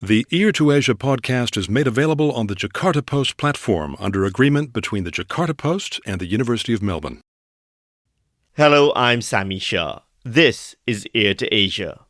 The Ear to Asia podcast is made available on the Jakarta Post platform under agreement between the Jakarta Post and the University of Melbourne. Hello, I'm Sami Shah. This is Ear to Asia.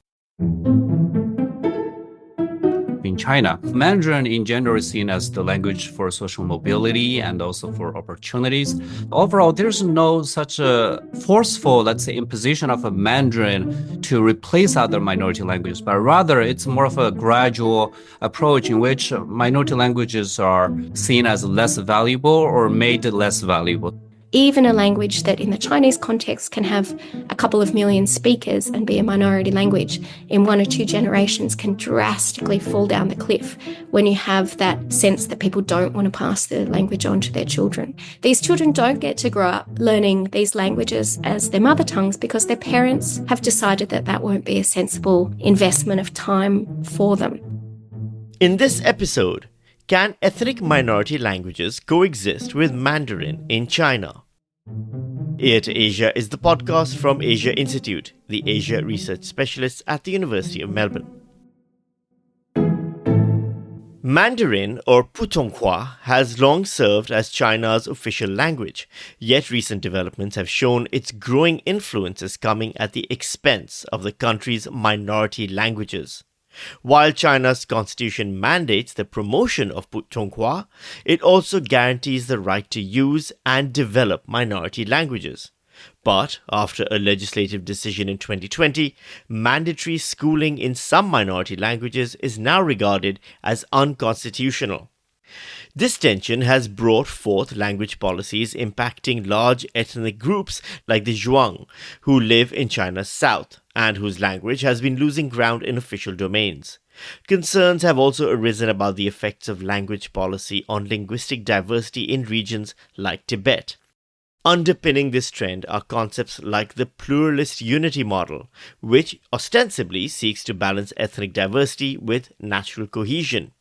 In China, Mandarin in general is seen as the language for social mobility and also for opportunities. Overall, there's no such a forceful, imposition of a Mandarin to replace other minority languages, but rather it's more of a gradual approach in which minority languages are seen as less valuable or made less valuable. Even a language that in the Chinese context can have a couple of million speakers and be a minority language in 1 or 2 generations can drastically fall down the cliff when you have that sense that people don't want to pass the language on to their children. These children don't get to grow up learning these languages as their mother tongues because their parents have decided that that won't be a sensible investment of time for them. In this episode, can ethnic minority languages coexist with Mandarin in China? Ear to Asia is the podcast from Asia Institute, the Asia research specialists at the University of Melbourne. Mandarin, or Putonghua, has long served as China's official language, yet recent developments have shown its growing influence is coming at the expense of the country's minority languages. While China's constitution mandates the promotion of Putonghua, it also guarantees the right to use and develop minority languages. But after a legislative decision in 2020, mandatory schooling in some minority languages is now regarded as unconstitutional. This tension has brought forth language policies impacting large ethnic groups like the Zhuang, who live in China's south and whose language has been losing ground in official domains. Concerns have also arisen about the effects of language policy on linguistic diversity in regions like Tibet. Underpinning this trend are concepts like the pluralist unity model, which ostensibly seeks to balance ethnic diversity with natural cohesion.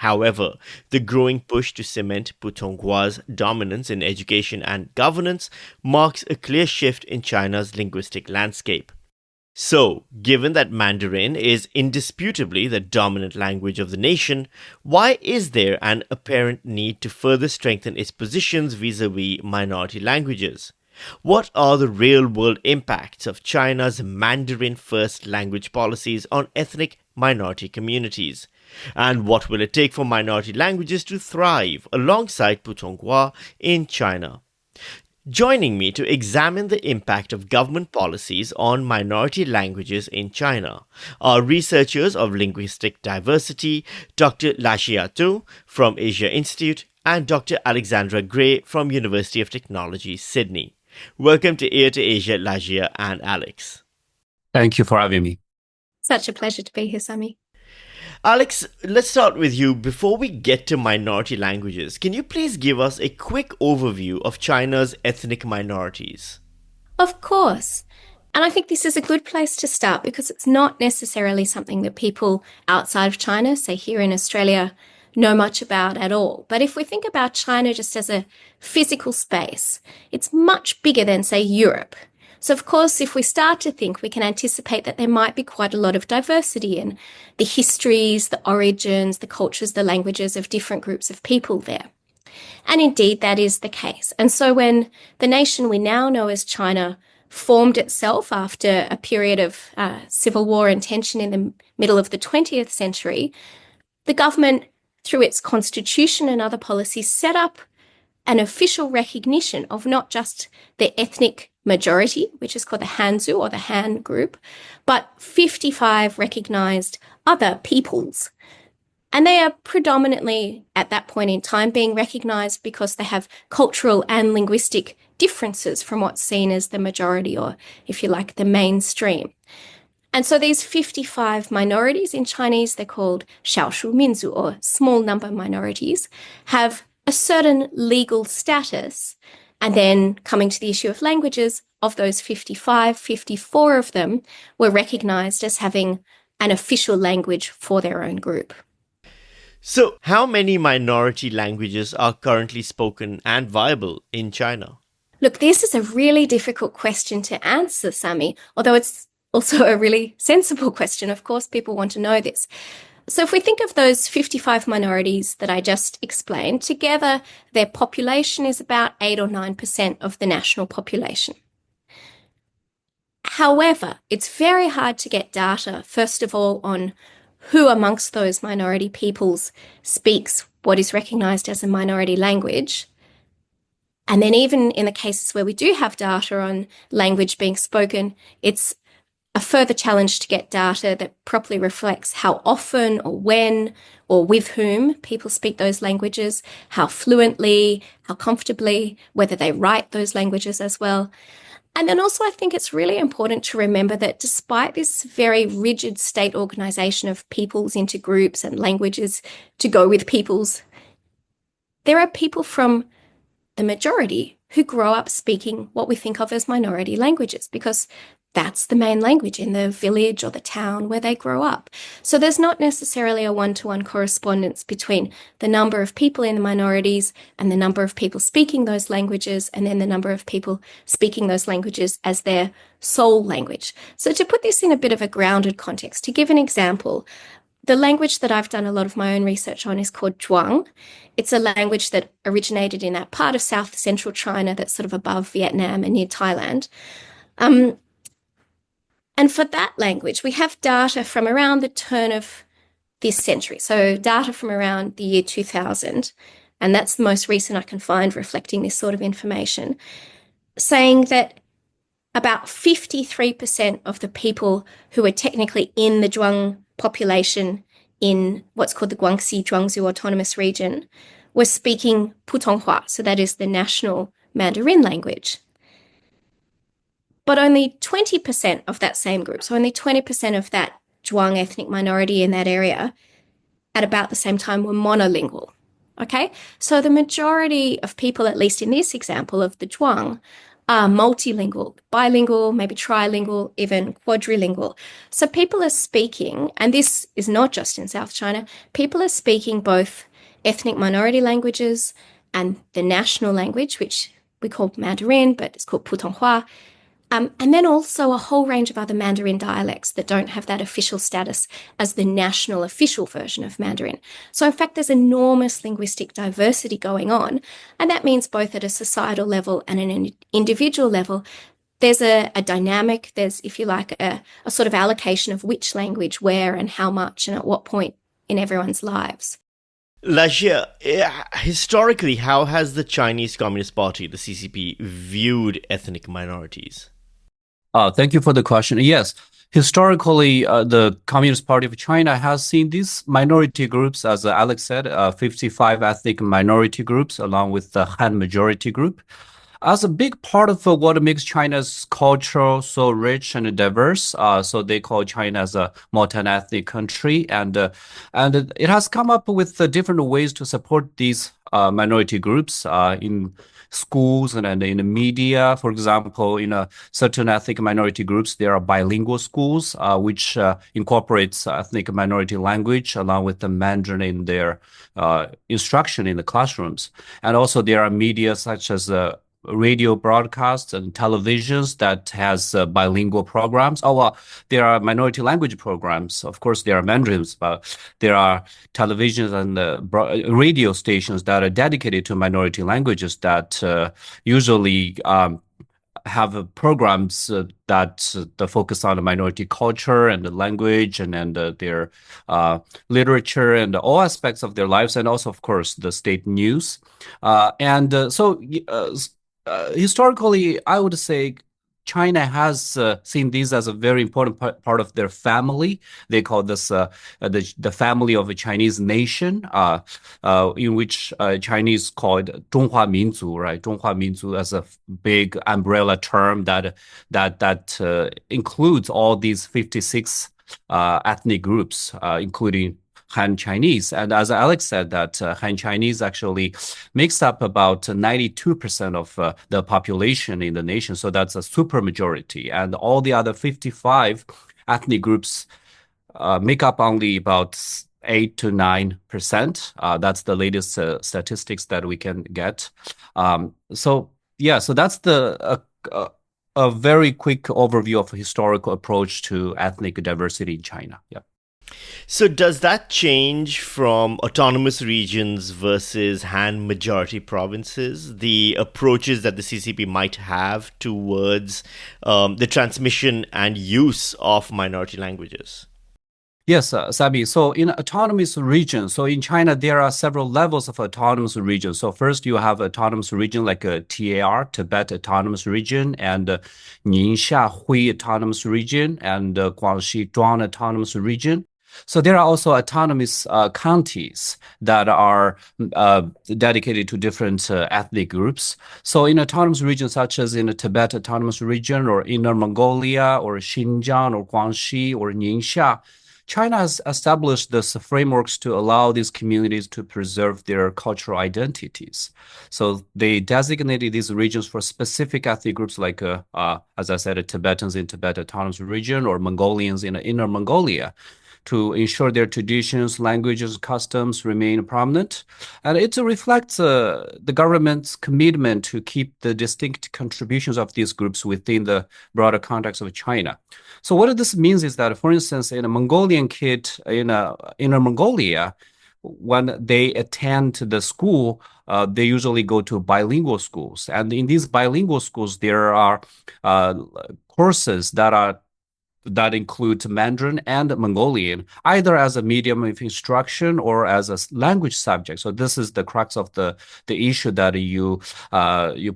However, the growing push to cement Putonghua's dominance in education and governance marks a clear shift in China's linguistic landscape. So, given that Mandarin is indisputably the dominant language of the nation, why is there an apparent need to further strengthen its positions vis-à-vis minority languages? What are the real-world impacts of China's Mandarin-first language policies on ethnic minority communities? And what will it take for minority languages to thrive alongside Putonghua in China? Joining me to examine the impact of government policies on minority languages in China are researchers of linguistic diversity, Dr. Lajia Tu from Asia Institute and Dr. Alexandra Gray from University of Technology, Sydney. Welcome to Ear to Asia, Lajia and Alex. Thank you for having me. Such a pleasure to be here, Sami. Alex, let's start with you. Before we get to minority languages, can you please give us a quick overview of China's ethnic minorities? Of course. And I think this is a good place to start because it's not necessarily something that people outside of China, say here in Australia, know much about at all. But if we think about China just as a physical space, it's much bigger than, say, Europe. So, of course, if we start to think, we can anticipate that there might be quite a lot of diversity in the histories, the origins, the cultures, the languages of different groups of people there. And indeed, that is the case. And so when the nation we now know as China formed itself after a period of civil war and tension in the middle of the 20th century, the government, through its constitution and other policies, set up an official recognition of not just the ethnic majority, which is called the Hanzu or the Han group, but 55 recognized other peoples. And they are predominantly, at that point in time, being recognized because they have cultural and linguistic differences from what's seen as the majority or, if you like, the mainstream. And so these 55 minorities in Chinese, they're called 少数民族 or small number minorities, have a certain legal status. And then coming to the issue of languages, of those 55, 54 of them were recognized as having an official language for their own group. So, how many minority languages are currently spoken and viable in China? Look, this is a really difficult question to answer, Sami, although it's also a really sensible question. Of course, people want to know this. So if we think of those 55 minorities that I just explained, together their population is about 8 or 9% of the national population. However, it's very hard to get data, first of all, on who amongst those minority peoples speaks what is recognized as a minority language. And then even in the cases where we do have data on language being spoken, it's a further challenge to get data that properly reflects how often or when or with whom people speak those languages, how fluently, how comfortably, whether they write those languages as well. And then also, I think it's really important to remember that despite this very rigid state organization of peoples into groups and languages to go with peoples, there are people from the majority who grow up speaking what we think of as minority languages because that's the main language in the village or the town where they grow up. So there's not necessarily a one-to-one correspondence between the number of people in the minorities and the number of people speaking those languages and then the number of people speaking those languages as their sole language. So to put this in a bit of a grounded context, to give an example, the language that I've done a lot of my own research on is called Zhuang. It's a language that originated in that part of South Central China that's sort of above Vietnam and near Thailand. And for that language, we have data from around the turn of this century. So data from around the year 2000, and that's the most recent I can find reflecting this sort of information, saying that about 53% of the people who are technically in the Zhuang population in what's called the Guangxi Zhuangzi Autonomous Region were speaking Putonghua, so that is the national Mandarin language. But only 20% of that same group, so only 20% of that Zhuang ethnic minority in that area at about the same time were monolingual. Okay, so the majority of people, at least in this example of the Zhuang, are multilingual, bilingual, maybe trilingual, even quadrilingual. So people are speaking, and this is not just in South China, people are speaking both ethnic minority languages and the national language, which we call Mandarin, but it's called Putonghua. And then also a whole range of other Mandarin dialects that don't have that official status as the national official version of Mandarin. So in fact, there's enormous linguistic diversity going on. And that means both at a societal level and an individual level, there's a dynamic, there's, if you like, a sort of allocation of which language, where and how much and at what point in everyone's lives. Lajia, historically, how has the Chinese Communist Party, the CCP, viewed ethnic minorities? Thank you for the question. Yes, historically, the Communist Party of China has seen these minority groups, as Alex said, 55 ethnic minority groups, along with the Han majority group, as a big part of what makes China's culture so rich and diverse. So they call China as a multi-ethnic country, and it has come up with different ways to support these minority groups in schools and in the media. For example, in certain ethnic minority groups, there are bilingual schools which incorporates ethnic minority language along with the Mandarin in their instruction in the classrooms. And also there are media such as radio broadcasts and televisions that has bilingual programs. There are minority language programs. Of course, there are Mandarins, but there are televisions and radio stations that are dedicated to minority languages that usually have programs that focus on the minority culture and the language and their literature and all aspects of their lives, and also, of course, the state news. Historically, I would say China has seen these as a very important part of their family. They call this the family of a Chinese nation, in which Chinese called 中华民族, right? 中华民族 as a big umbrella term that includes all these 56 ethnic groups, including Han Chinese. And as Alex said, that Han Chinese actually makes up about 92% of the population in the nation. So that's a super majority. And all the other 55 ethnic groups make up only about 8 to 9%. That's the latest statistics that we can get. So that's a very quick overview of historical approach to ethnic diversity in China. Yeah. So, does that change from autonomous regions versus Han majority provinces, the approaches that the CCP might have towards the transmission and use of minority languages? Yes, Sabi. So in autonomous regions, so in China, there are several levels of autonomous regions. So first you have autonomous region like TAR, Tibet Autonomous Region, and Ningxia Hui Autonomous Region, and Guangxi Zhuang Autonomous Region. So there are also autonomous counties that are dedicated to different ethnic groups. So in autonomous regions such as in the Tibet Autonomous Region or Inner Mongolia or Xinjiang or Guangxi or Ningxia, China has established these frameworks to allow these communities to preserve their cultural identities. So they designated these regions for specific ethnic groups like, as I said, Tibetans in Tibet Autonomous Region or Mongolians in Inner Mongolia to ensure their traditions, languages, customs remain prominent. And it reflects the government's commitment to keep the distinct contributions of these groups within the broader context of China. So what this means is that, for instance, in a Mongolian kid in Inner Mongolia, when they attend the school, they usually go to bilingual schools. And in these bilingual schools, there are courses that include Mandarin and Mongolian, either as a medium of instruction or as a language subject. So this is the crux of the issue that you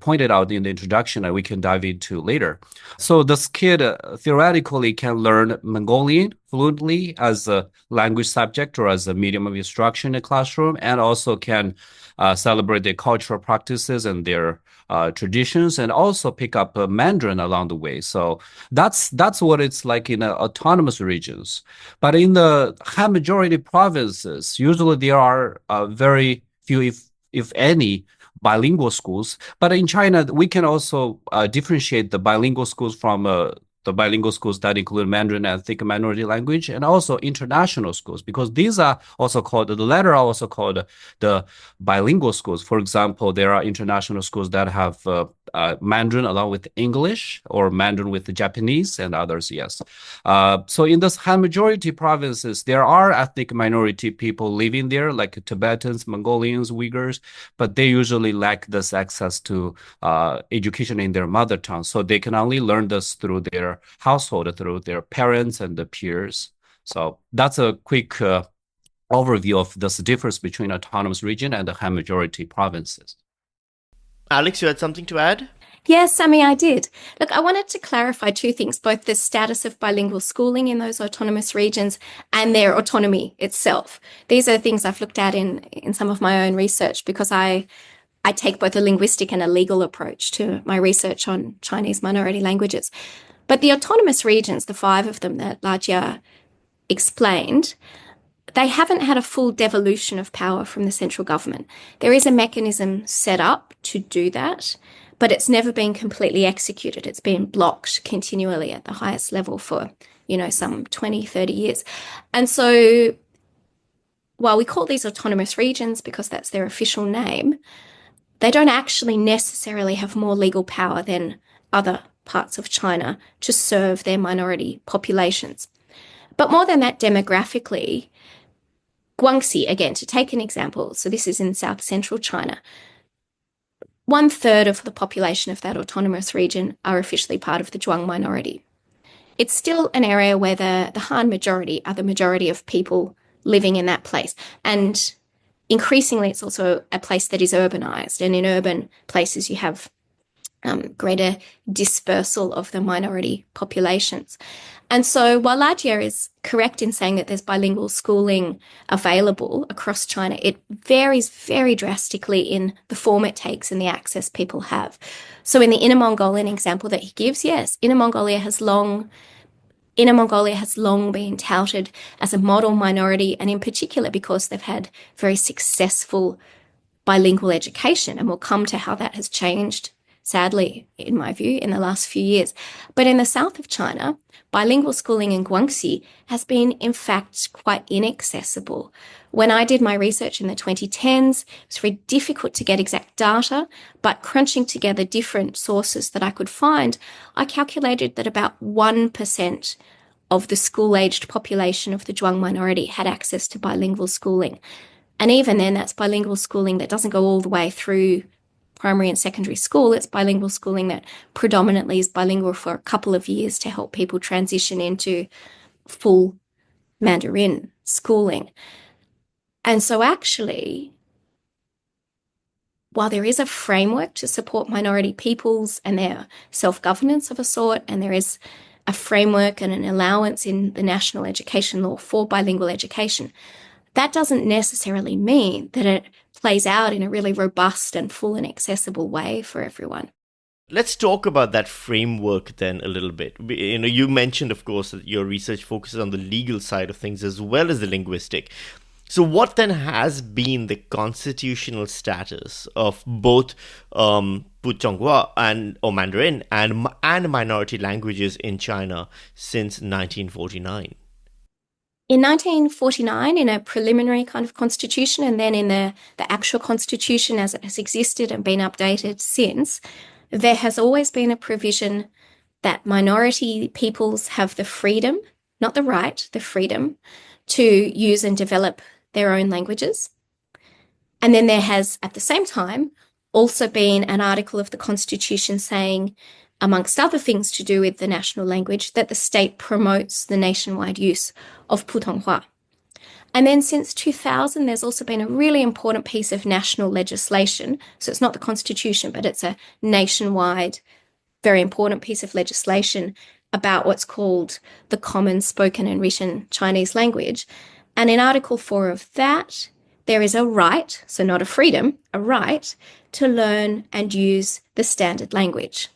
pointed out in the introduction, and we can dive into later. So this kid theoretically can learn Mongolian fluently as a language subject or as a medium of instruction in the classroom, and also can celebrate their cultural practices and their traditions, and also pick up Mandarin along the way. So that's what it's like in autonomous regions. But in the Han majority provinces, usually there are very few, if any, bilingual schools. But in China, we can also differentiate the bilingual schools from the bilingual schools that include Mandarin and ethnic minority language, and also international schools, because these are also called, the latter are also called the bilingual schools. For example, there are international schools that have Mandarin along with English, or Mandarin with Japanese and others, yes. So in the Han majority provinces, there are ethnic minority people living there, like Tibetans, Mongolians, Uyghurs, but they usually lack this access to education in their mother tongue. So they can only learn this through their household, through their parents and the peers. So that's a quick overview of this difference between autonomous region and the Han majority provinces. Alex, you had something to add? Yes, Sammy, I did. Look, I wanted to clarify two things, both the status of bilingual schooling in those autonomous regions and their autonomy itself. These are things I've looked at in some of my own research, because I take both a linguistic and a legal approach to my research on Chinese minority languages. But the autonomous regions, the 5 of them that Lajia explained, they haven't had a full devolution of power from the central government. There is a mechanism set up to do that, but it's never been completely executed. It's been blocked continually at the highest level for, some 20, 30 years. And so while we call these autonomous regions because that's their official name, they don't actually necessarily have more legal power than other parts of China to serve their minority populations. But more than that, demographically, Guangxi, again, to take an example, so this is in south central China, 1/3 of the population of that autonomous region are officially part of the Zhuang minority. It's still an area where the Han majority are the majority of people living in that place. And increasingly, it's also a place that is urbanized. And in urban places, you have greater dispersal of the minority populations. And so while Lajia is correct in saying that there's bilingual schooling available across China, it varies very drastically in the form it takes and the access people have. So in the Inner Mongolian example that he gives, yes, Inner Mongolia has long been touted as a model minority, and in particular because they've had very successful bilingual education, and we'll come to how that has changed, sadly, in my view, in the last few years. But in the south of China, bilingual schooling in Guangxi has been, in fact, quite inaccessible. When I did my research in the 2010s, it was very difficult to get exact data, but crunching together different sources that I could find, I calculated that about 1% of the school-aged population of the Zhuang minority had access to bilingual schooling. And even then, that's bilingual schooling that doesn't go all the way through primary and secondary school. It's bilingual schooling that predominantly is bilingual for a couple of years to help people transition into full Mandarin schooling. And so actually, while there is a framework to support minority peoples and their self-governance of a sort, and there is a framework and an allowance in the national education law for bilingual education, that doesn't necessarily mean that it plays out in a really robust and full and accessible way for everyone. Let's talk about that framework then a little bit. You mentioned, of course, that your research focuses on the legal side of things as well as the linguistic. So what then has been the constitutional status of both Putonghua or Mandarin and minority languages in China since 1949? In 1949, in a preliminary kind of constitution, and then in the actual constitution as it has existed and been updated since, there has always been a provision that minority peoples have the freedom, not the right, the freedom to use and develop their own languages. And then there has, at the same time, also been an article of the Constitution saying, amongst other things to do with the national language, that the state promotes the nationwide use of Putonghua. And then since 2000, there's also been a really important piece of national legislation. So it's not the Constitution, but it's a nationwide, very important piece of legislation about what's called the Common Spoken and Written Chinese Language. And in Article 4 of that, there is a right, so not a freedom, a right to learn and use the standard language.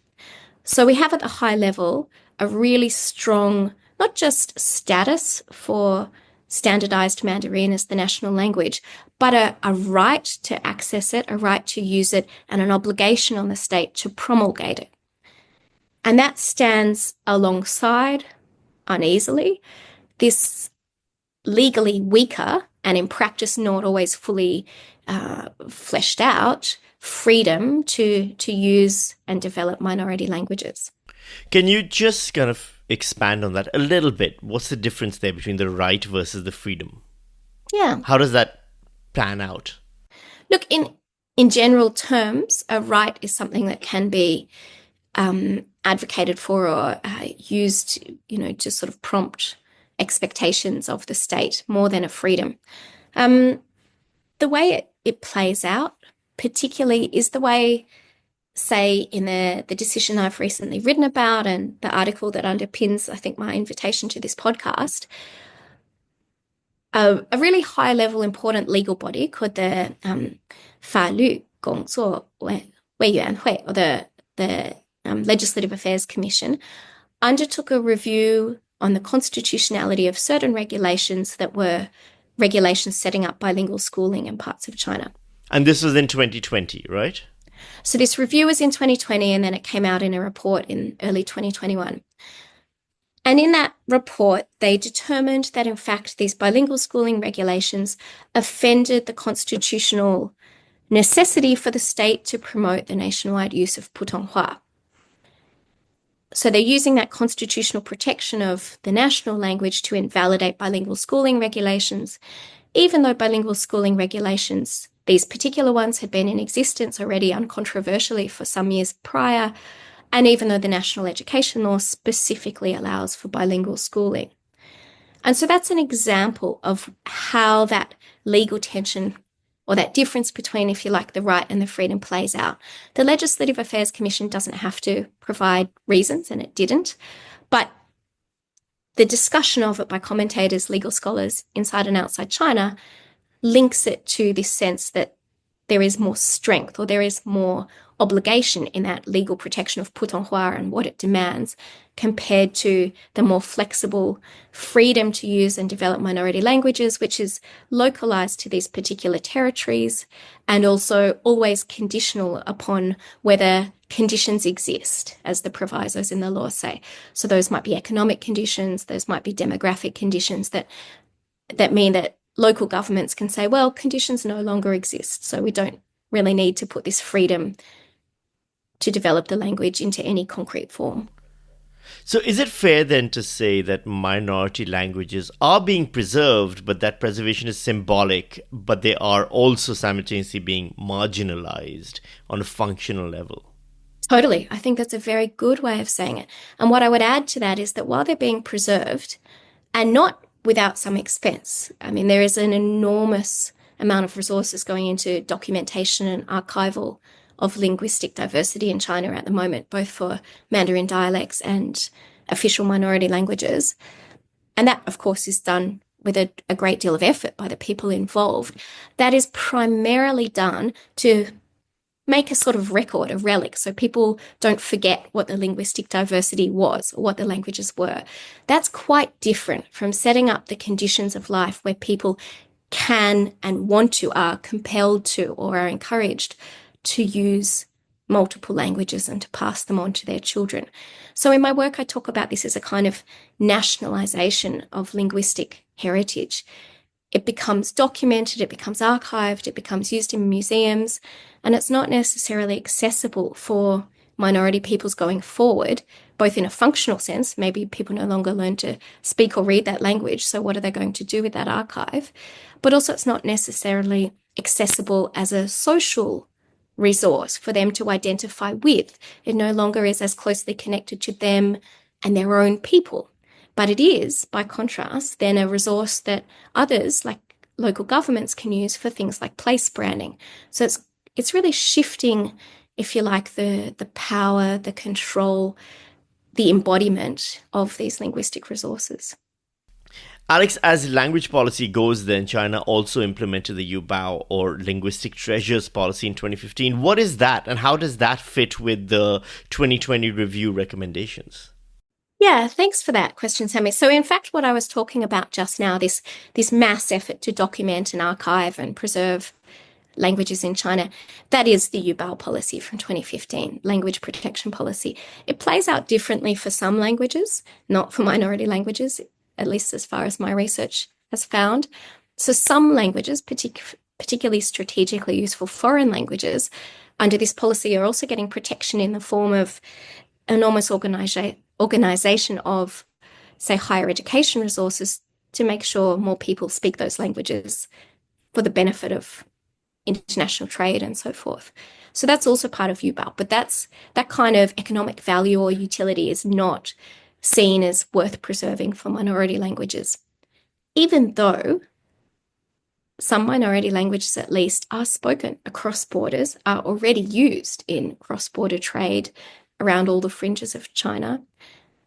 So we have at the high level a really strong, not just status for standardized Mandarin as the national language, but a right to access it, a right to use it, and an obligation on the state to promulgate it. And that stands alongside, uneasily, this legally weaker and in practice not always fully fleshed out freedom to use and develop minority languages. Can you just kind of expand on that a little bit? What's the difference there between the right versus the freedom? Yeah. How does that pan out? Look, in general terms, a right is something that can be advocated for or used, to sort of prompt expectations of the state more than a freedom. The way it plays out, particularly, is the way, say, in the decision I've recently written about and the article that underpins, I think, my invitation to this podcast, a really high-level important legal body called the 法律工作委员会, or the Legislative Affairs Commission, undertook a review on the constitutionality of certain regulations that were regulations setting up bilingual schooling in parts of China. And this was in 2020, right? So this review was in 2020, and then it came out in a report in early 2021. And in that report, they determined that, in fact, these bilingual schooling regulations offended the constitutional necessity for the state to promote the nationwide use of Putonghua. So they're using that constitutional protection of the national language to invalidate bilingual schooling regulations, even though bilingual schooling regulations, these particular ones, had been in existence already uncontroversially for some years prior, and even though the national education law specifically allows for bilingual schooling. And so that's an example of how that legal tension, or that difference between, if you like, the right and the freedom plays out. The Legislative Affairs Commission doesn't have to provide reasons, and it didn't, but the discussion of it by commentators, legal scholars inside and outside China links it to this sense that there is more strength, or there is more obligation in that legal protection of Putonghua and what it demands, compared to the more flexible freedom to use and develop minority languages, which is localized to these particular territories and also always conditional upon whether conditions exist, as the provisos in the law say. So those might be economic conditions, those might be demographic conditions that mean that local governments can say, well, conditions no longer exist, so we don't really need to put this freedom to develop the language into any concrete form. So, is it fair then to say that minority languages are being preserved, but that preservation is symbolic, but they are also simultaneously being marginalized on a functional level? Totally. I think that's a very good way of saying it. And what I would add to that is that while they're being preserved, and not without some expense, I mean, there is an enormous amount of resources going into documentation and archival of linguistic diversity in China at the moment, both for Mandarin dialects and official minority languages. And that, of course, is done with a great deal of effort by the people involved. That is primarily done to make a sort of record, a relic, so people don't forget what the linguistic diversity was or what the languages were. That's quite different from setting up the conditions of life where people can and want to, are compelled to, or are encouraged to use multiple languages and to pass them on to their children. So in my work, I talk about this as a kind of nationalization of linguistic heritage. It becomes documented, it becomes archived, it becomes used in museums, and it's not necessarily accessible for minority peoples going forward, both in a functional sense, maybe people no longer learn to speak or read that language, so what are they going to do with that archive? But also it's not necessarily accessible as a social resource for them to identify with. It no longer is as closely connected to them and their own people. But it is, by contrast, then a resource that others, like local governments, can use for things like place branding. So it's really shifting, if you like, the power, the control, the embodiment of these linguistic resources. Alex, as language policy goes, then China also implemented the Yubao or linguistic treasures policy in 2015. What is that, and how does that fit with the 2020 review recommendations? Yeah, thanks for that question, Sammy. So in fact, what I was talking about just now, this mass effort to document and archive and preserve languages in China, that is the Yubao policy from 2015, language protection policy. It plays out differently for some languages, not for minority languages, at least as far as my research has found. So some languages, particularly strategically useful foreign languages, under this policy are also getting protection in the form of enormous organization of, say, higher education resources to make sure more people speak those languages for the benefit of international trade and so forth. So that's also part of Yubao, but that kind of economic value or utility is not seen as worth preserving for minority languages, even though some minority languages at least are spoken across borders, are already used in cross-border trade around all the fringes of China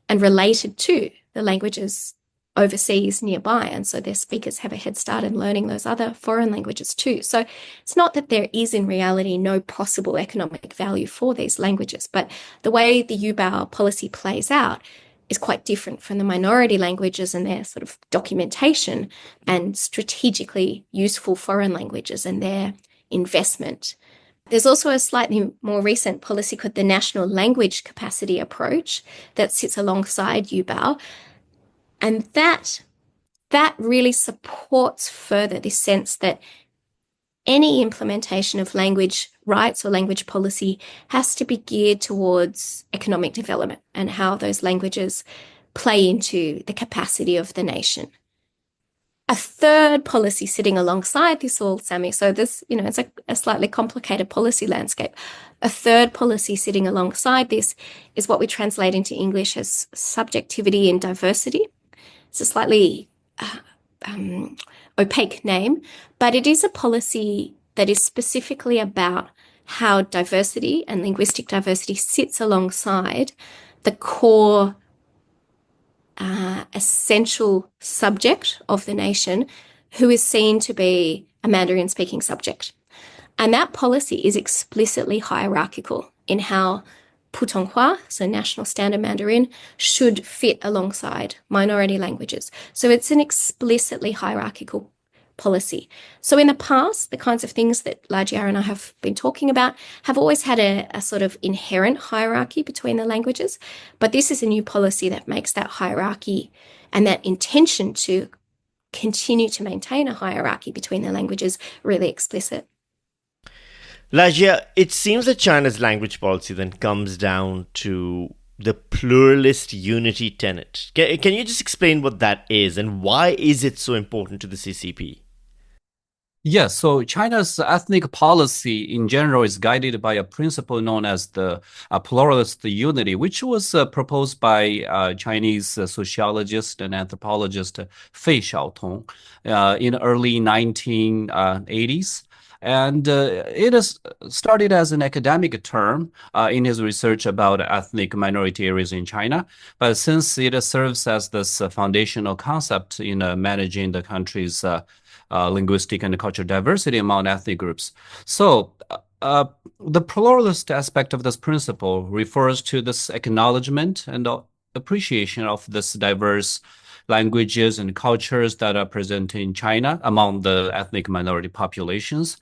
and related to the languages overseas nearby. And so their speakers have a head start in learning those other foreign languages too. So it's not that there is in reality no possible economic value for these languages, but the way the Yubao policy plays out is quite different from the minority languages and their sort of documentation and strategically useful foreign languages and their investment. There's also a slightly more recent policy called the National Language Capacity Approach that sits alongside Yubao. And that really supports further this sense that any implementation of language rights or language policy has to be geared towards economic development and how those languages play into the capacity of the nation. A third policy sitting alongside this all, Sammy, so this, it's a slightly complicated policy landscape. A third policy sitting alongside this is what we translate into English as subjectivity and diversity. It's a slightly opaque name, but it is a policy that is specifically about how diversity and linguistic diversity sits alongside the core essential subject of the nation, who is seen to be a Mandarin speaking subject. And that policy is explicitly hierarchical in how Putonghua, so National Standard Mandarin, should fit alongside minority languages. So it's an explicitly hierarchical policy. So in the past, the kinds of things that Lajiar and I have been talking about have always had a sort of inherent hierarchy between the languages, but this is a new policy that makes that hierarchy and that intention to continue to maintain a hierarchy between the languages really explicit. Lajia, it seems that China's language policy then comes down to The pluralist unity tenet. Can you just explain what that is and why is it so important to the CCP? Yes, so China's ethnic policy in general is guided by a principle known as the pluralist unity, which was proposed by Chinese sociologist and anthropologist Fei Xiaotong in early 1980s. And it is started as an academic term in his research about ethnic minority areas in China. But since it serves as this foundational concept in managing the country's linguistic and cultural diversity among ethnic groups. So, the pluralist aspect of this principle refers to this acknowledgement and appreciation of this diverse languages and cultures that are present in China among the ethnic minority populations,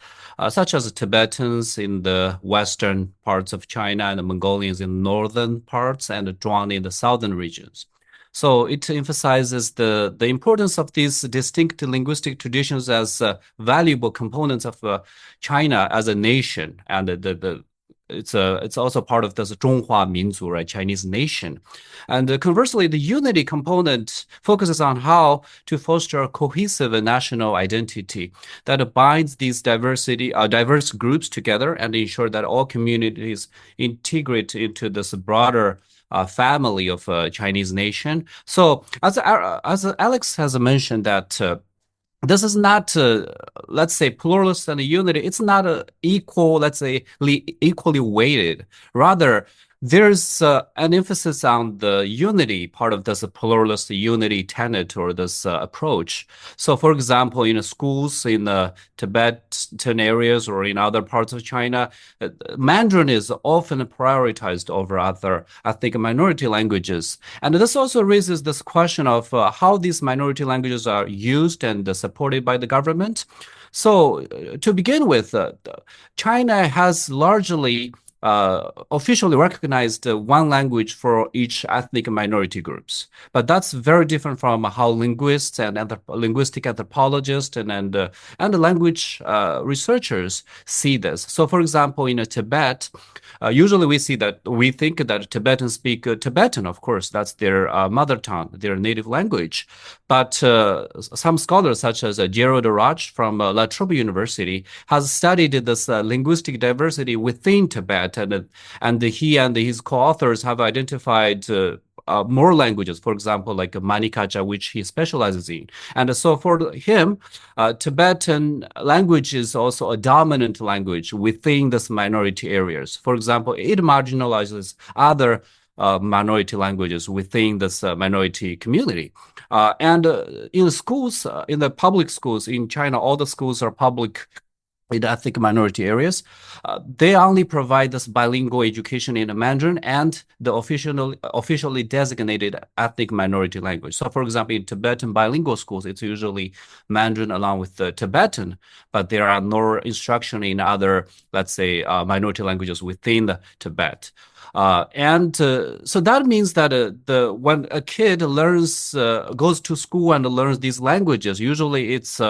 such as Tibetans in the western parts of China and the Mongolians in northern parts and the Zhuang in the southern regions. So it emphasizes the importance of these distinct linguistic traditions as valuable components of China as a nation, and it's also part of this 中华民族, right, Chinese nation. And conversely, the unity component focuses on how to foster a cohesive national identity that binds these diverse groups together and ensure that all communities integrate into this broader family of Chinese nation. So as Alex has mentioned that this is not, let's say, pluralist and unity. It's not equal, let's say, equally weighted. Rather, there's an emphasis on the unity part of this pluralist unity tenet or this approach. So, for example, in schools in Tibetan areas or in other parts of China, Mandarin is often prioritized over other ethnic minority languages. And this also raises this question of how these minority languages are used and supported by the government. So, to begin with, China has largely officially recognized one language for each ethnic minority groups. But that's very different from how linguists and linguistic anthropologists and language researchers see this. So, for example, in Tibet, usually we think that Tibetans speak Tibetan, of course, that's their mother tongue, their native language. But some scholars, such as Gerald Raj from La Trobe University, has studied this linguistic diversity within Tibet, and he and his co-authors have identified more languages, for example, like Manikaja, which he specializes in. And so for him, Tibetan language is also a dominant language within this minority areas. For example, it marginalizes other minority languages within this minority community. And in schools, in the public schools in China, all the schools are public in ethnic minority areas. They only provide this bilingual education in Mandarin and the officially designated ethnic minority language. So, for example, in Tibetan bilingual schools, it's usually Mandarin along with the Tibetan, but there are no instruction in other, let's say, minority languages within the Tibet. So that means that when a kid goes to school and learns these languages, usually it's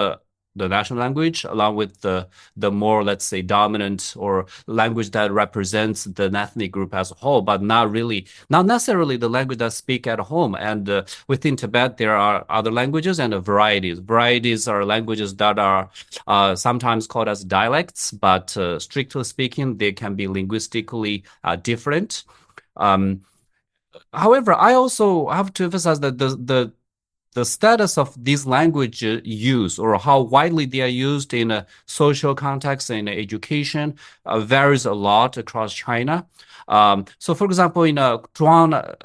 the national language along with the more, let's say, dominant or language that represents the ethnic group as a whole, but not necessarily the language that speak at home. And within Tibet, there are other languages and varieties. Varieties are languages that are sometimes called as dialects, but strictly speaking, they can be linguistically different. However, I also have to emphasize that the status of these language use or how widely they are used in a social context and education varies a lot across China. So, for example, in Zhuang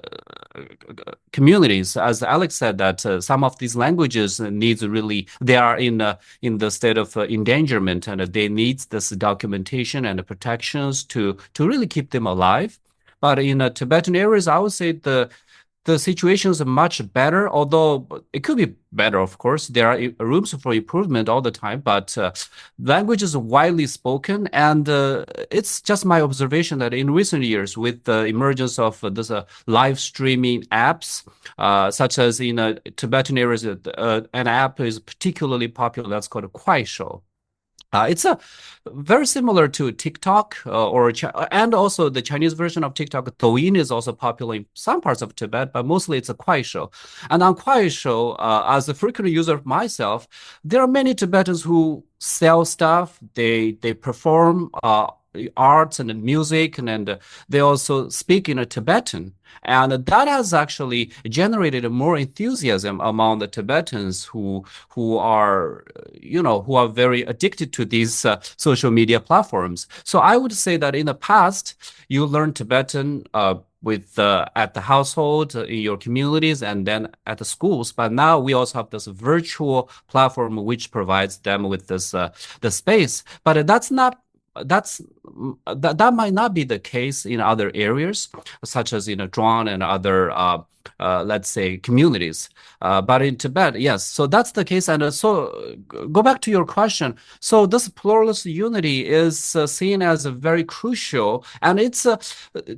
communities, as Alex said, that some of these languages they are in the state of endangerment, and they need this documentation and protections to really keep them alive. But in Tibetan areas, I would say the situation is much better, although it could be better, of course. There are rooms for improvement all the time, but language is widely spoken. And it's just my observation that in recent years, with the emergence of this live streaming apps, such as in Tibetan areas, an app is particularly popular that's called Kuaishou. It's a very similar to TikTok and also the Chinese version of TikTok. Douyin is also popular in some parts of Tibet, but mostly it's a Kuaishou. And on Kuaishou, as a frequent user myself, there are many Tibetans who sell stuff. They perform arts and music, and they also speak in a Tibetan. And that has actually generated more enthusiasm among the Tibetans who are who are very addicted to these social media platforms. So I would say that in the past, you learn Tibetan with at the household, in your communities, and then at the schools. But now we also have this virtual platform which provides them with this the space. But that's that might not be the case in other areas, such as in Zhuang and other let's say communities. But in Tibet, yes. So that's the case. And go back to your question. So this pluralist unity is seen as a very crucial, and it's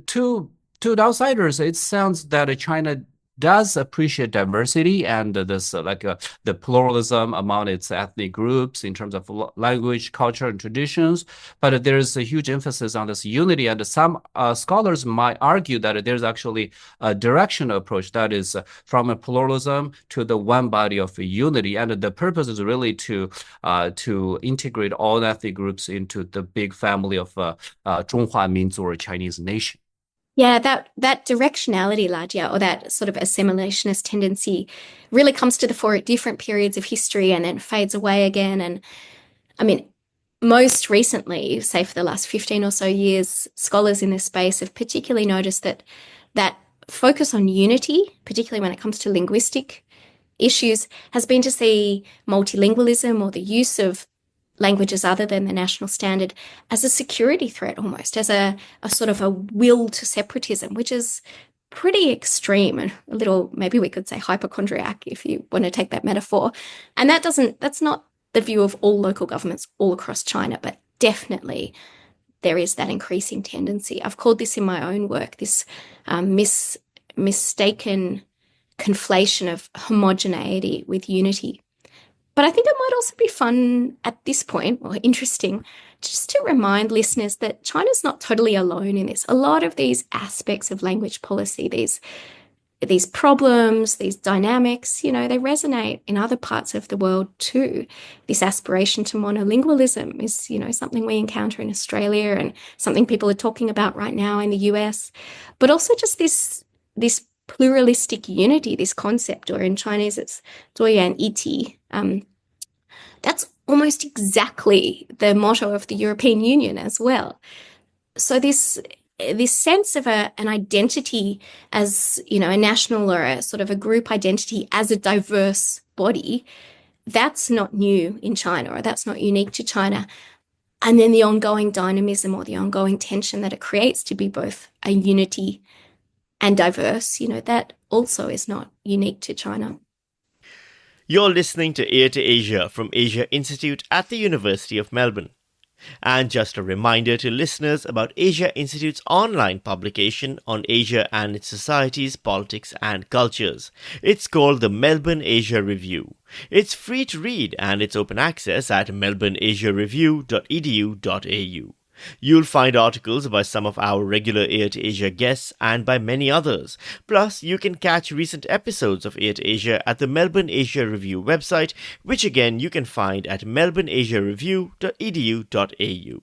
to the outsiders, it sounds that China does appreciate diversity and this the pluralism among its ethnic groups in terms of language, culture, and traditions. But there's a huge emphasis on this unity, and some scholars might argue that there's actually a directional approach that is from a pluralism to the one body of unity, and the purpose is really to integrate all ethnic groups into the big family of 中华民族 or Chinese nation. Yeah, that directionality, Lajia, or that sort of assimilationist tendency really comes to the fore at different periods of history and then fades away again. And I mean, most recently, say for the last 15 or so years, scholars in this space have particularly noticed that focus on unity, particularly when it comes to linguistic issues, has been to see multilingualism or the use of languages other than the national standard as a security threat, almost as a sort of a will to separatism, which is pretty extreme and a little, maybe we could say hypochondriac if you want to take that metaphor. And that's not the view of all local governments all across China, but definitely there is that increasing tendency. I've called this in my own work, this mistaken conflation of homogeneity with unity. But I think it might also be fun at this point, or interesting, just to remind listeners that China's not totally alone in this. A lot of these aspects of language policy, these problems, these dynamics, they resonate in other parts of the world too. This aspiration to monolingualism is, something we encounter in Australia and something people are talking about right now in the US. But also just this pluralistic unity, this concept, or in Chinese it's 多元一体. That's almost exactly the motto of the European Union as well. So this sense of an identity as, a national or a sort of a group identity as a diverse body, that's not new in China, or that's not unique to China. And then the ongoing dynamism or the ongoing tension that it creates to be both a unity and diverse, that also is not unique to China. You're listening to Ear to Asia from Asia Institute at the University of Melbourne. And just a reminder to listeners about Asia Institute's online publication on Asia and its societies, politics and cultures. It's called the Melbourne Asia Review. It's free to read and it's open access at melbourneasiareview.edu.au. You'll find articles by some of our regular Ear to Asia guests and by many others. Plus, you can catch recent episodes of Ear to Asia at the Melbourne Asia Review website, which again you can find at melbourneasiareview.edu.au.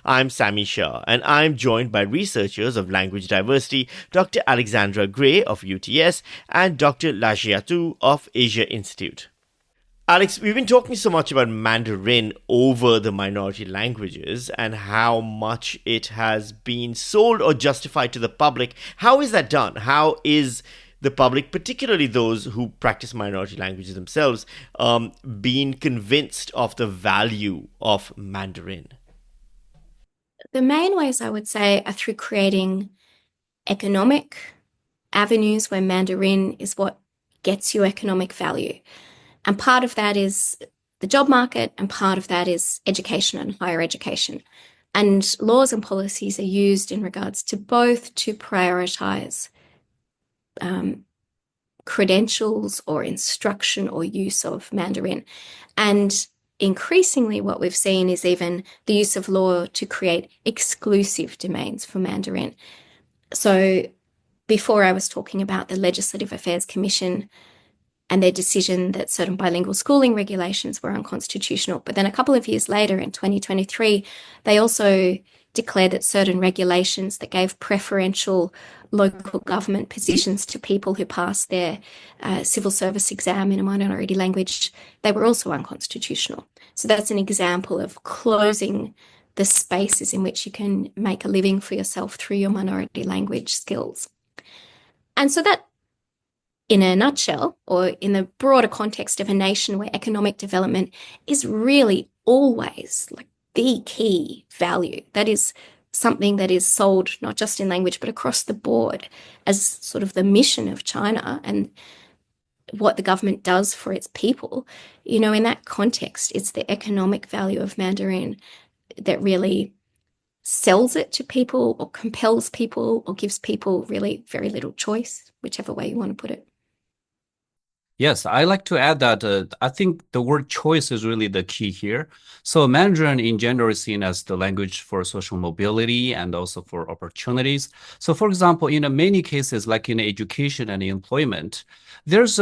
I'm Sammy Shah, and I'm joined by researchers of language diversity, Dr. Alexandra Gray of UTS and Dr. Lajia Tu of Asia Institute. Alex, we've been talking so much about Mandarin over the minority languages and how much it has been sold or justified to the public. How is that done? How is the public, particularly those who practice minority languages themselves, being convinced of the value of Mandarin? The main ways, I would say, are through creating economic avenues where Mandarin is what gets you economic value. And part of that is the job market, and part of that is education and higher education. And laws and policies are used in regards to both to prioritize credentials or instruction or use of Mandarin. And increasingly what we've seen is even the use of law to create exclusive domains for Mandarin. So before I was talking about the Legislative Affairs Commission and their decision that certain bilingual schooling regulations were unconstitutional. But then a couple of years later, in 2023, they also declared that certain regulations that gave preferential local government positions to people who passed their civil service exam in a minority language, they were also unconstitutional. So that's an example of closing the spaces in which you can make a living for yourself through your minority language skills. And so that, in a nutshell, or in the broader context of a nation where economic development is really always like the key value, that is something that is sold not just in language but across the board as sort of the mission of China and what the government does for its people, in that context, it's the economic value of Mandarin that really sells it to people or compels people or gives people really very little choice, whichever way you want to put it. Yes, I like to add that I think the word choice is really the key here. So Mandarin in general is seen as the language for social mobility and also for opportunities. So for example, in many cases, like in education and employment, there's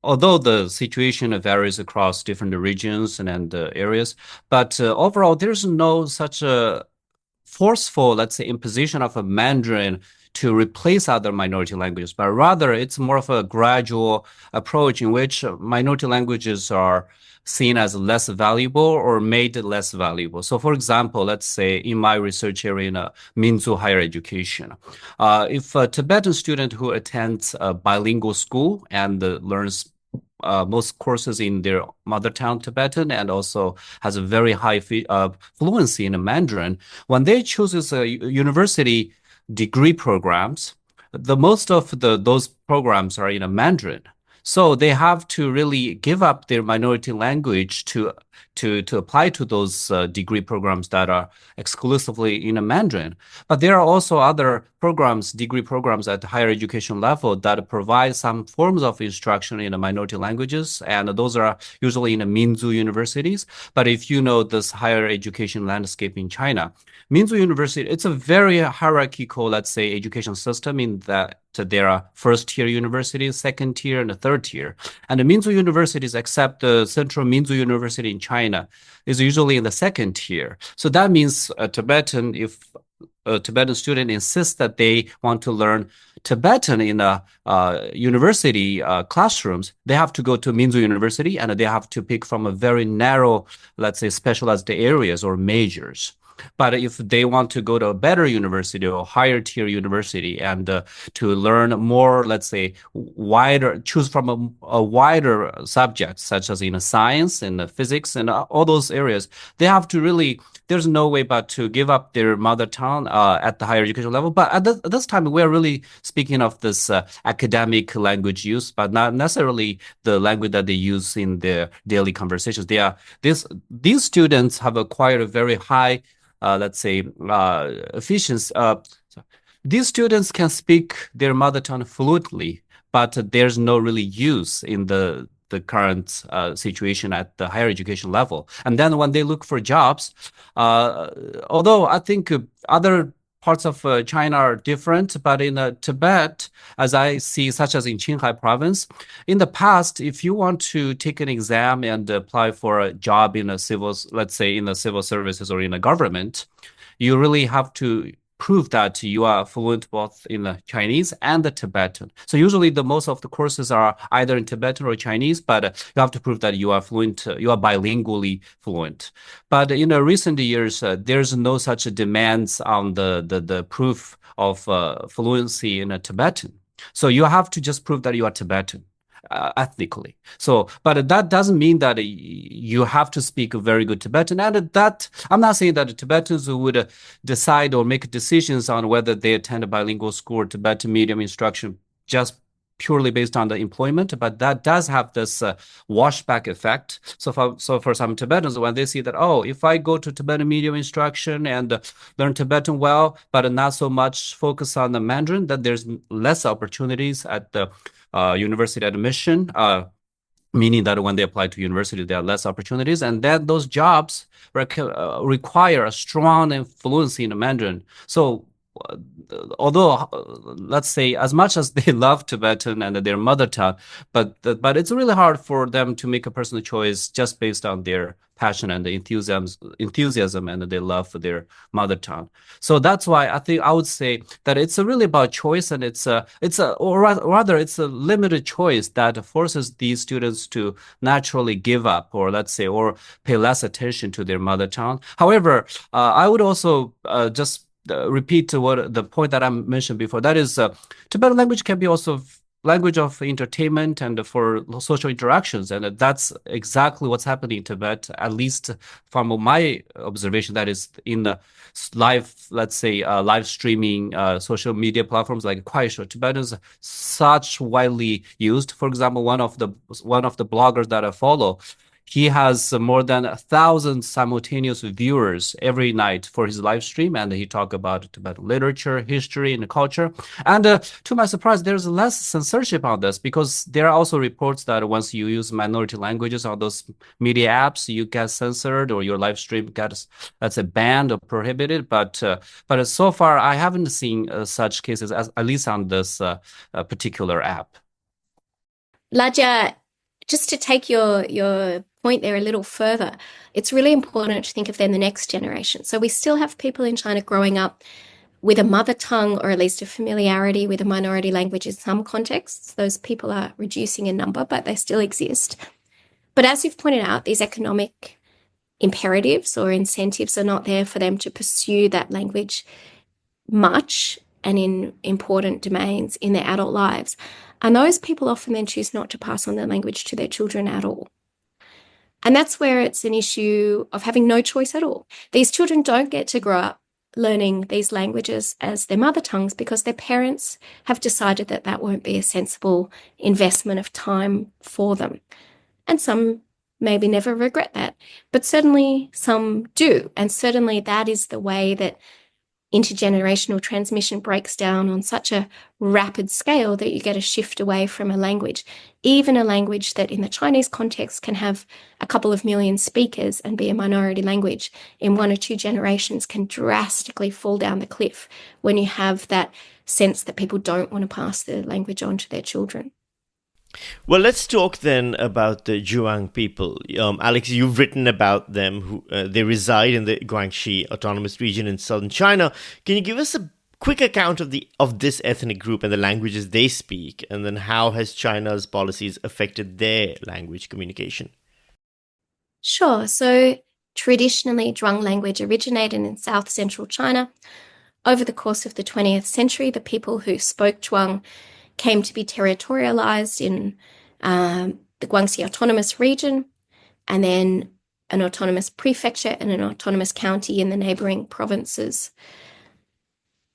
although the situation varies across different regions and areas, but overall, there's no such a forceful, let's say, imposition of a Mandarin to replace other minority languages, but rather it's more of a gradual approach in which minority languages are seen as less valuable or made less valuable. So for example, let's say in my research area in Minzu higher education, if a Tibetan student who attends a bilingual school and learns most courses in their mother tongue Tibetan and also has a very high fluency in Mandarin. When they choose university degree programs, the most of those programs are in Mandarin. So they have to really give up their minority language to apply to those degree programs that are exclusively in Mandarin. But there are also other programs, degree programs at higher education level that provide some forms of instruction in the minority languages, and those are usually in the Minzu universities. But if you know this higher education landscape in China, Minzu University, it's a very hierarchical, let's say, education system in that there are first tier universities, second tier, and a third tier. And the Minzu universities, except the Central Minzu University in China, is usually in the second tier. So that means if a Tibetan student insists that they want to learn Tibetan in a university classrooms, they have to go to Minzu University and they have to pick from a very narrow, let's say, specialized areas or majors. But if they want to go to a better university or higher tier university and to learn more, let's say, choose from a wider subject, such as in science and physics and all those areas, they have to really, there's no way but to give up their mother tongue at the higher education level. But at this time, we're really speaking of this academic language use, but not necessarily the language that they use in their daily conversations. These students have acquired a very high let's say, efficiency. These students can speak their mother tongue fluently, but there's no really use in the current situation at the higher education level. And then when they look for jobs, although I think other parts of China are different, but in Tibet, as I see, such as in Qinghai province, in the past, if you want to take an exam and apply for a job in let's say in the civil services or in the government, you really have to prove that you are fluent both in the Chinese and the Tibetan. So usually most of the courses are either in Tibetan or Chinese, but you have to prove that you are fluent, you are bilingually fluent. But in recent years, there's no such demands on the proof of fluency in a Tibetan. So you have to just prove that you are Tibetan. Ethnically. So, but that doesn't mean that you have to speak a very good Tibetan. And that I'm not saying that the Tibetans would decide or make decisions on whether they attend a bilingual school or Tibetan medium instruction just purely based on the employment, but that does have this washback effect. So for some Tibetans, when they see that, oh, if I go to Tibetan medium instruction and learn Tibetan well, but not so much focus on the Mandarin, that there's less opportunities at the university admission. meaning that when they apply to university, there are less opportunities, and then those jobs require a strong fluency in Mandarin. So, uh, although let's say as much as they love Tibetan and their mother tongue, but it's really hard for them to make a personal choice just based on their passion and the enthusiasm and their love for their mother tongue. So that's why I think I would say that it's really about choice, and or rather it's a limited choice that forces these students to naturally give up, or let's say, or pay less attention to their mother tongue. However, I would also just repeat what the point that I mentioned before. That is, Tibetan language can be also language of entertainment and for social interactions, and that's exactly what's happening in Tibet. At least from my observation, that is in the live, let's say, live streaming social media platforms like Kuaishou. Tibetan is such widely used. For example, one of the bloggers that I follow, he has more than 1,000 simultaneous viewers every night for his live stream, and he talk about Tibetan literature, history, and culture. And to my surprise, there's less censorship on this, because there are also reports that once you use minority languages on those media apps, you get censored or your live stream gets, let's say, banned or prohibited. But so far, I haven't seen such cases, at least on this particular app. Laja, just to take your point there a little further, it's really important to think of then the next generation. So we still have people in China growing up with a mother tongue, or at least a familiarity with a minority language in some contexts. Those people are reducing in number, but they still exist. But as you've pointed out, these economic imperatives or incentives are not there for them to pursue that language much and in important domains in their adult lives. And those people often then choose not to pass on their language to their children at all. And that's where it's an issue of having no choice at all. These children don't get to grow up learning these languages as their mother tongues because their parents have decided that that won't be a sensible investment of time for them. And some maybe never regret that, but certainly some do. And certainly that is the way that intergenerational transmission breaks down on such a rapid scale that you get a shift away from a language, even a language that in the Chinese context can have a couple of million speakers and be a minority language in 1 or 2 generations, can drastically fall down the cliff when you have that sense that people don't want to pass the language on to their children. Well, let's talk then about the Zhuang people. Alex, you've written about them. They reside in the Guangxi Autonomous Region in southern China. Can you give us a quick account of this ethnic group and the languages they speak, and then how has China's policies affected their language communication? Sure. So traditionally, Zhuang language originated in south central China. Over the course of the 20th century, the people who spoke Zhuang came to be territorialized in the Guangxi Autonomous Region, and then an autonomous prefecture and an autonomous county in the neighboring provinces.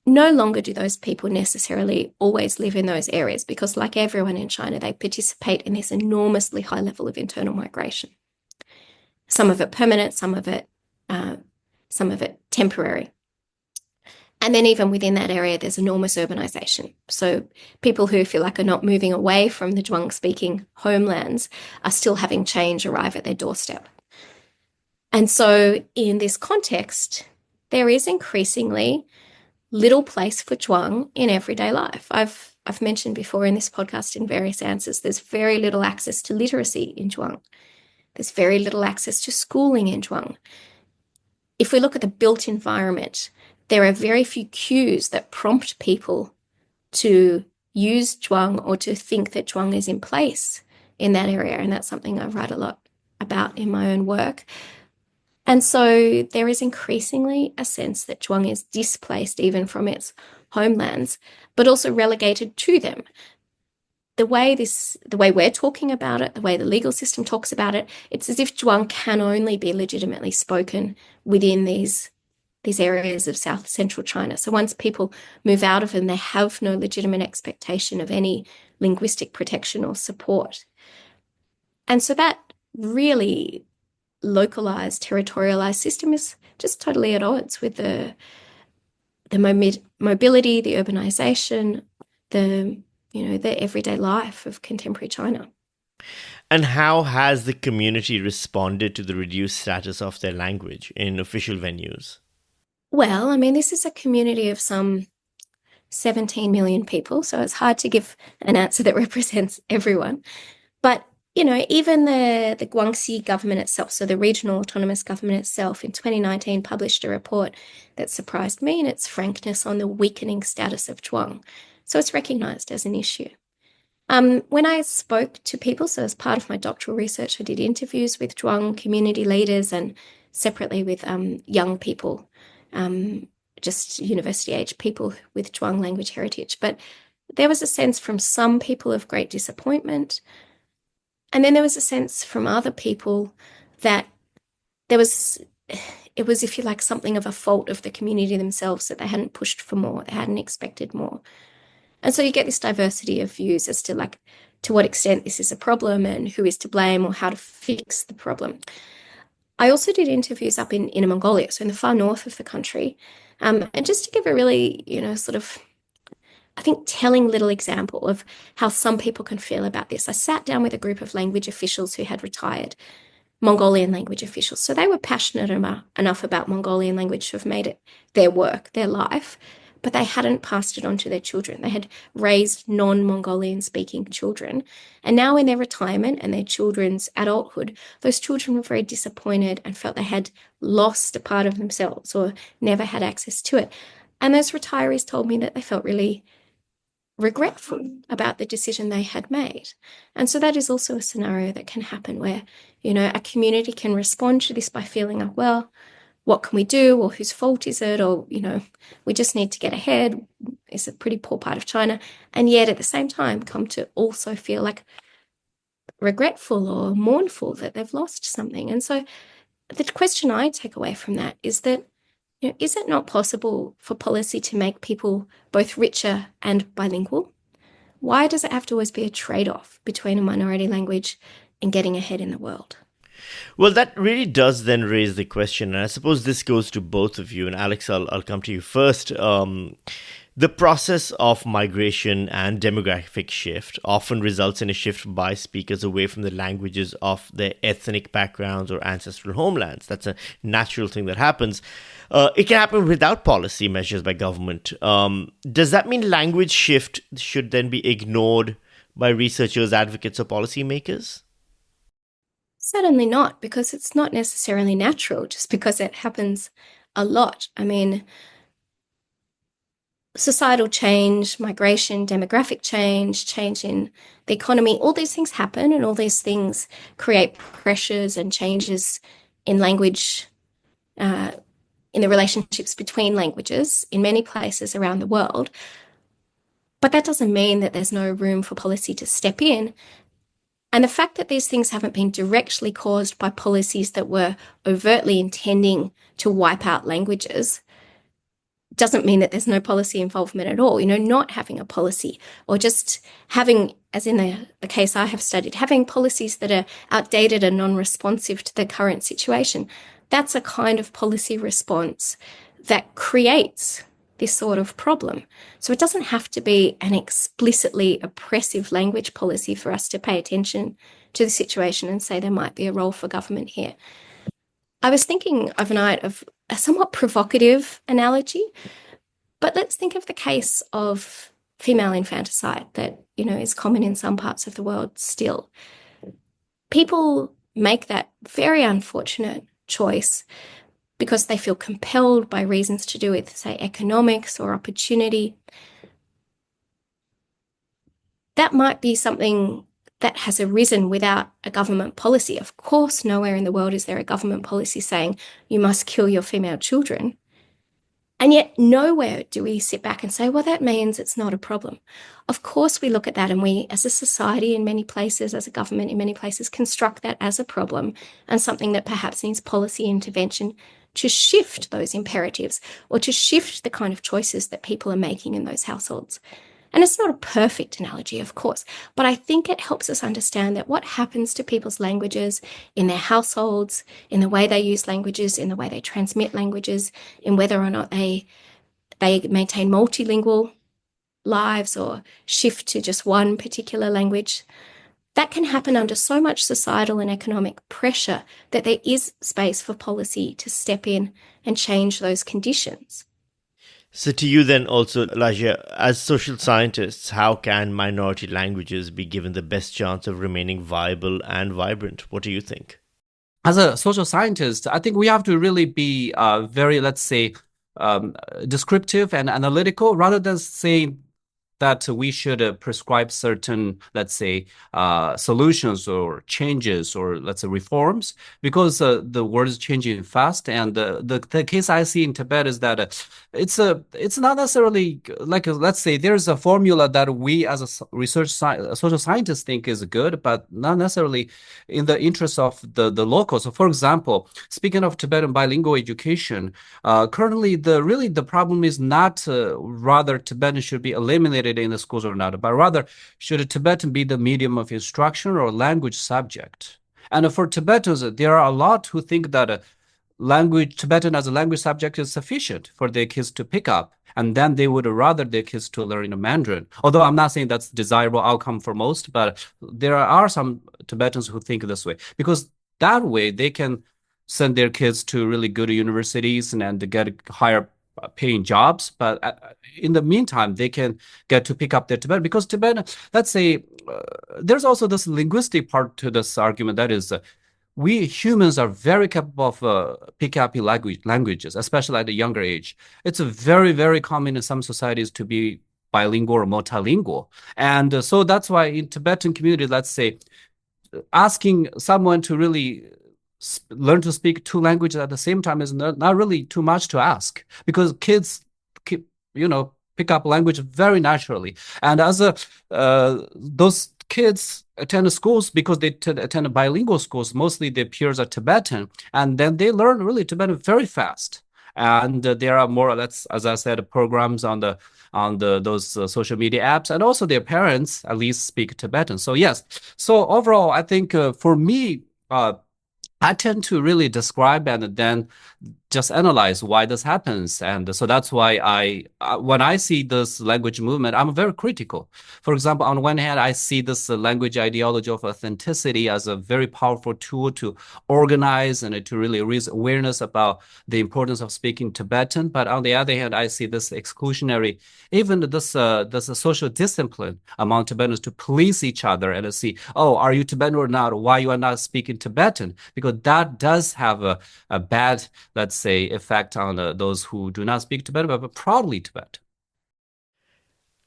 No longer do those people necessarily always live in those areas because, like everyone in China, they participate in this enormously high level of internal migration. Some of it permanent, some of it temporary. And then even within that area, there's enormous urbanization. So people who feel like are not moving away from the Zhuang-speaking homelands are still having change arrive at their doorstep. And so in this context, there is increasingly little place for Zhuang in everyday life. I've mentioned before in this podcast in various answers, there's very little access to literacy in Zhuang. There's very little access to schooling in Zhuang. If we look at the built environment, there are very few cues that prompt people to use Zhuang or to think that Zhuang is in place in that area. And that's something I write a lot about in my own work. And so there is increasingly a sense that Zhuang is displaced even from its homelands, but also relegated to them. The way we're talking about it, the way the legal system talks about it, it's as if Zhuang can only be legitimately spoken within these areas of south central China. So once people move out of them, they have no legitimate expectation of any linguistic protection or support. And so that really localized, territorialized system is just totally at odds with the mobility, the urbanization, the everyday life of contemporary China. And how has the community responded to the reduced status of their language in official venues? Well, I mean, this is a community of some 17 million people, so it's hard to give an answer that represents everyone. But even the Guangxi government itself, so the regional autonomous government itself, in 2019 published a report that surprised me in its frankness on the weakening status of Zhuang. So it's recognized as an issue. When I spoke to people, so as part of my doctoral research, I did interviews with Zhuang community leaders and separately with young people, just university age people with Zhuang language heritage. But there was a sense from some people of great disappointment. And then there was a sense from other people that it was, if you like, something of a fault of the community themselves, that they hadn't pushed for more, they hadn't expected more. And so you get this diversity of views as to what extent this is a problem and who is to blame or how to fix the problem. I also did interviews up in Inner Mongolia, so in the far north of the country. And just to give a really, sort of, I think, telling little example of how some people can feel about this, I sat down with a group of language officials who had retired, Mongolian language officials. So they were passionate enough about Mongolian language to have made it their work, their life, but they hadn't passed it on to their children. They had raised non-Mongolian speaking children. And now in their retirement and their children's adulthood, those children were very disappointed and felt they had lost a part of themselves or never had access to it. And those retirees told me that they felt really regretful about the decision they had made. And so that is also a scenario that can happen where, a community can respond to this by feeling like, well, what can we do? Or whose fault is it? Or, we just need to get ahead. It's a pretty poor part of China. And yet at the same time come to also feel like regretful or mournful that they've lost something. And so the question I take away from that is that, is it not possible for policy to make people both richer and bilingual? Why does it have to always be a trade-off between a minority language and getting ahead in the world? Well, that really does then raise the question, and I suppose this goes to both of you. And Alex, I'll come to you first. The process of migration and demographic shift often results in a shift by speakers away from the languages of their ethnic backgrounds or ancestral homelands. That's a natural thing that happens. It can happen without policy measures by government. Does that mean language shift should then be ignored by researchers, advocates, or policymakers? Certainly not, because it's not necessarily natural just because it happens a lot. I mean, societal change, migration, demographic change in the economy, all these things happen and all these things create pressures and changes in language, in the relationships between languages in many places around the world. But that doesn't mean that there's no room for policy to step in. And the fact that these things haven't been directly caused by policies that were overtly intending to wipe out languages doesn't mean that there's no policy involvement at all. Not having a policy or just having, as in the case I have studied, having policies that are outdated and non-responsive to the current situation, that's a kind of policy response that creates this sort of problem. So it doesn't have to be an explicitly oppressive language policy for us to pay attention to the situation and say there might be a role for government here. I was thinking overnight of a somewhat provocative analogy, but let's think of the case of female infanticide that, is common in some parts of the world still. People make that very unfortunate choice because they feel compelled by reasons to do with, say, economics or opportunity. That might be something that has arisen without a government policy. Of course, nowhere in the world is there a government policy saying you must kill your female children. And yet nowhere do we sit back and say, well, that means it's not a problem. Of course, we look at that and we, as a society in many places, as a government in many places, construct that as a problem and something that perhaps needs policy intervention to shift those imperatives or to shift the kind of choices that people are making in those households. And it's not a perfect analogy, of course, but I think it helps us understand that what happens to people's languages in their households, in the way they use languages, in the way they transmit languages, in whether or not they maintain multilingual lives or shift to just one particular language, that can happen under so much societal and economic pressure that there is space for policy to step in and change those conditions. So to you then also, Lajia, as social scientists, how can minority languages be given the best chance of remaining viable and vibrant? What do you think? As a social scientist, I think we have to really be very, let's say, descriptive and analytical rather than saying that we should prescribe certain, let's say, solutions or changes or let's say reforms, because the world is changing fast. And the case I see in Tibet is that it's not necessarily like let's say there's a formula that we as a social scientists think is good, but not necessarily in the interest of the locals. So, for example, speaking of Tibetan bilingual education, currently the problem is not rather Tibetan should be eliminated in the schools or not, but rather should Tibetan be the medium of instruction or language subject. And for Tibetans, there are a lot who think that Tibetan as a language subject is sufficient for their kids to pick up, and then they would rather their kids to learn in Mandarin. Although I'm not saying that's desirable outcome for most, but there are some Tibetans who think this way, because that way they can send their kids to really good universities and get higher paying jobs, but in the meantime they can get to pick up their Tibetan, because Tibetan, let's say, there's also this linguistic part to this argument, that is we humans are very capable of picking up languages, especially at a younger age. It's very, very common in some societies to be bilingual or multilingual, and so that's why in Tibetan community, let's say, asking someone to really learn to speak two languages at the same time is not really too much to ask, because kids pick up language very naturally. And as those kids attend schools, because they attend bilingual schools, mostly their peers are Tibetan, and then they learn really Tibetan very fast. And there are more or less, as I said, programs on those social media apps, and also their parents at least speak Tibetan. So yes, so overall, I think for me, I tend to really describe and then just analyze why this happens. And so that's why when I see this language movement, I'm very critical. For example, on one hand, I see this language ideology of authenticity as a very powerful tool to organize and to really raise awareness about the importance of speaking Tibetan. But on the other hand, I see this exclusionary, even this social discipline among Tibetans to police each other and to see, oh, are you Tibetan or not? Why you are not speaking Tibetan? Because that does have a bad, let's say, effect on those who do not speak Tibetan but proudly Tibetan.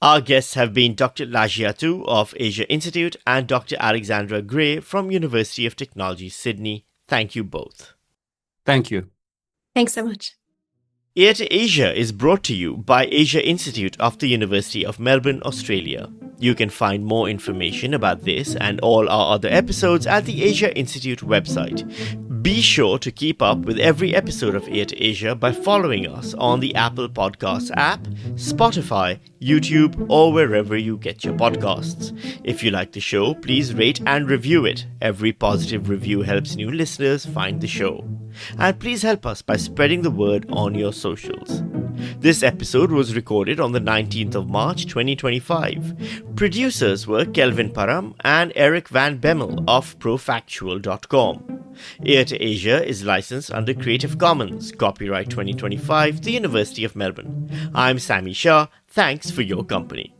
Our guests have been Dr. Lajia Tu of Asia Institute and Dr. Alexandra Gray from University of Technology, Sydney. Thank you both. Thank you. Thanks so much. Ear to Asia is brought to you by Asia Institute of the University of Melbourne, Australia. You can find more information about this and all our other episodes at the Asia Institute website. Be sure to keep up with every episode of Ear to Asia by following us on the Apple Podcasts app, Spotify, YouTube, or wherever you get your podcasts. If you like the show, please rate and review it. Every positive review helps new listeners find the show. And please help us by spreading the word on your socials. This episode was recorded on the 19th of March 2025. Producers were Kelvin Param and Eric Van Bemmel of profactual.com. Ear to Asia is licensed under Creative Commons, copyright 2025, the University of Melbourne. I'm Sammy Shah. Thanks for your company.